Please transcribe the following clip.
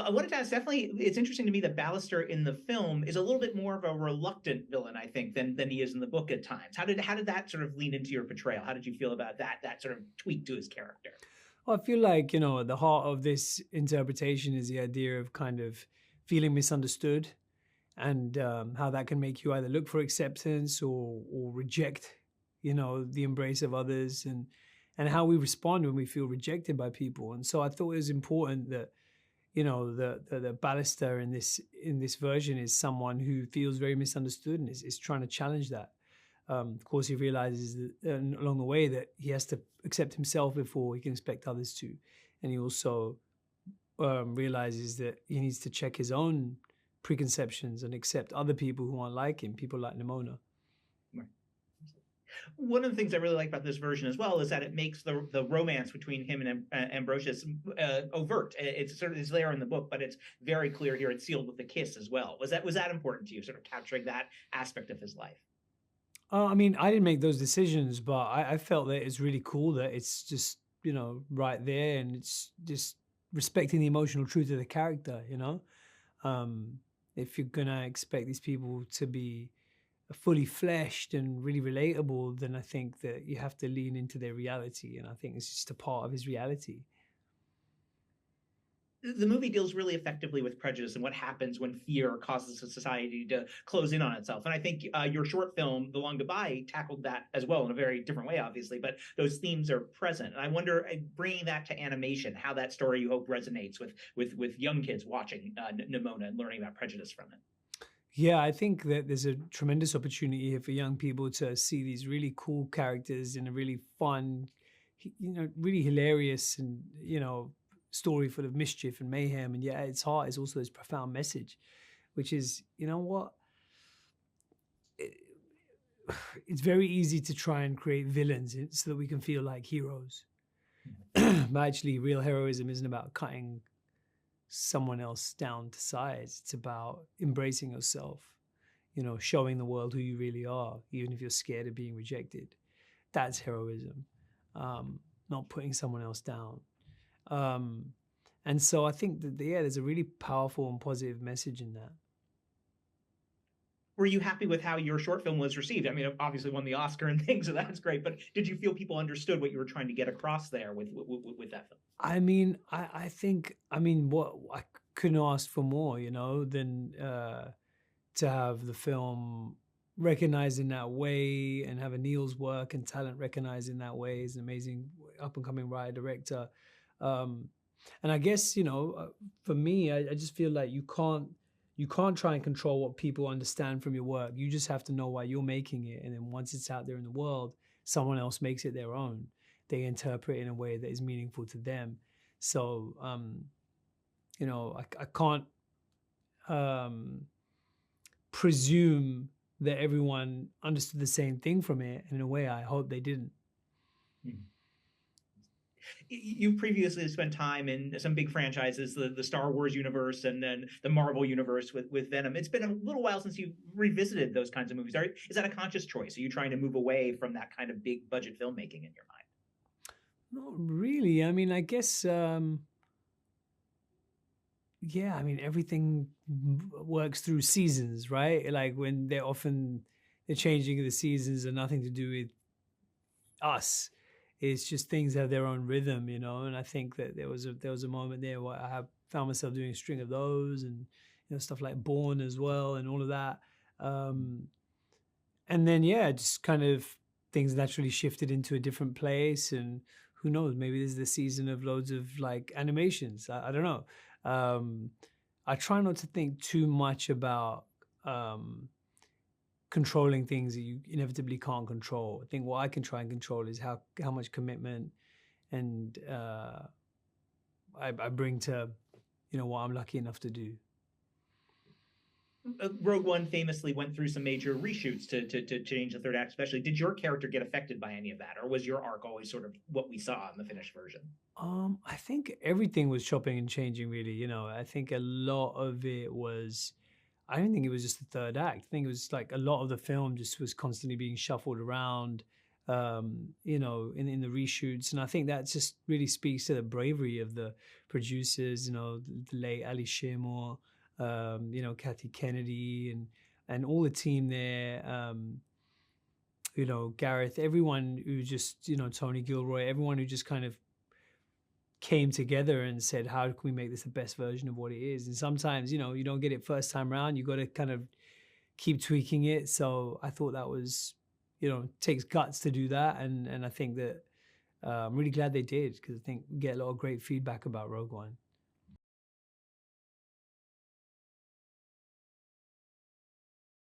I wanted to ask, definitely, it's interesting to me that Ballister in the film is a little bit more of a reluctant villain, I think, than he is in the book at times. How did that sort of lean into your portrayal? How did you feel about that sort of tweak to his character? Well, I feel like, at the heart of this interpretation is the idea of kind of feeling misunderstood and how that can make you either look for acceptance or reject, the embrace of others and how we respond when we feel rejected by people. And so I thought it was important that, the Ballister in this version is someone who feels very misunderstood and is trying to challenge that. Of course, he realizes that, along the way that he has to accept himself before he can expect others to. And he also realizes that he needs to check his own preconceptions and accept other people who aren't like him, people like Nimona. Right. One of the things I really like about this version as well is that it makes the romance between him and Ambrosius overt. It's sort of is there in the book, but it's very clear here. It's sealed with a kiss as well. Was that important to you, sort of capturing that aspect of his life? I mean, I didn't make those decisions, but I felt that it's really cool that it's just, right there and it's just respecting the emotional truth of the character. If you're going to expect these people to be fully fleshed and really relatable, then I think that you have to lean into their reality. And I think it's just a part of his reality. The movie deals really effectively with prejudice and what happens when fear causes a society to close in on itself. And I think your short film, The Long Goodbye, tackled that as well in a very different way, obviously, but those themes are present. And I wonder, bringing that to animation, how that story, you hope, resonates with young kids watching Nimona and learning about prejudice from it. Yeah, I think that there's a tremendous opportunity here for young people to see these really cool characters in a really fun, really hilarious and, story full of mischief and mayhem. And at its heart is also this profound message, which is, it's very easy to try and create villains so that we can feel like heroes. But actually, real heroism isn't about cutting someone else down to size. It's about embracing yourself, showing the world who you really are, even if you're scared of being rejected. That's heroism, not putting someone else down. And so I think that, there's a really powerful and positive message in that. Were you happy with how your short film was received? I mean, it obviously won the Oscar and things, so that's great. But did you feel people understood what you were trying to get across there with that film? I mean, I think, what I couldn't ask for more, than to have the film recognized in that way and have Anil's work and talent recognized in that way. He's an amazing up-and-coming writer, director. And I guess, for me, I just feel like you can't try and control what people understand from your work. You just have to know why you're making it. And then once it's out there in the world, someone else makes it their own. They interpret it in a way that is meaningful to them. So, I can't presume that everyone understood the same thing from it. And in a way, I hope they didn't. Mm-hmm. You previously spent time in some big franchises, the Star Wars universe and then the Marvel universe with Venom. It's been a little while since you revisited those kinds of movies. Is that a conscious choice? Are you trying to move away from that kind of big budget filmmaking in your mind? Not really. I mean, I guess, everything works through seasons, right? Like when they're changing the seasons are nothing to do with us. It's just things have their own rhythm, and I think that there was a moment there where I found myself doing a string of those and, stuff like Born as well and all of that. And then, just kind of things naturally shifted into a different place. And who knows, maybe this is the season of loads of like animations. I don't know. I try not to think too much about controlling things that you inevitably can't control. I think what I can try and control is how much commitment and I bring to, what I'm lucky enough to do. Rogue One famously went through some major reshoots to change the third act, especially. Did your character get affected by any of that, or was your arc always sort of what we saw in the finished version? I think everything was chopping and changing, really. I think a lot of it was. I don't think it was just the third act. I think it was like a lot of the film just was constantly being shuffled around. in the reshoots. And I think that just really speaks to the bravery of the producers, the late Ali Shimor, Kathy Kennedy, and all the team there, Gareth, everyone who just, Tony Gilroy, everyone who just kind of came together and said, how can we make this the best version of what it is? And sometimes, you don't get it first time around. You got to kind of keep tweaking it. So I thought that was, takes guts to do that. And I think that I'm really glad they did, because I think we get a lot of great feedback about Rogue One.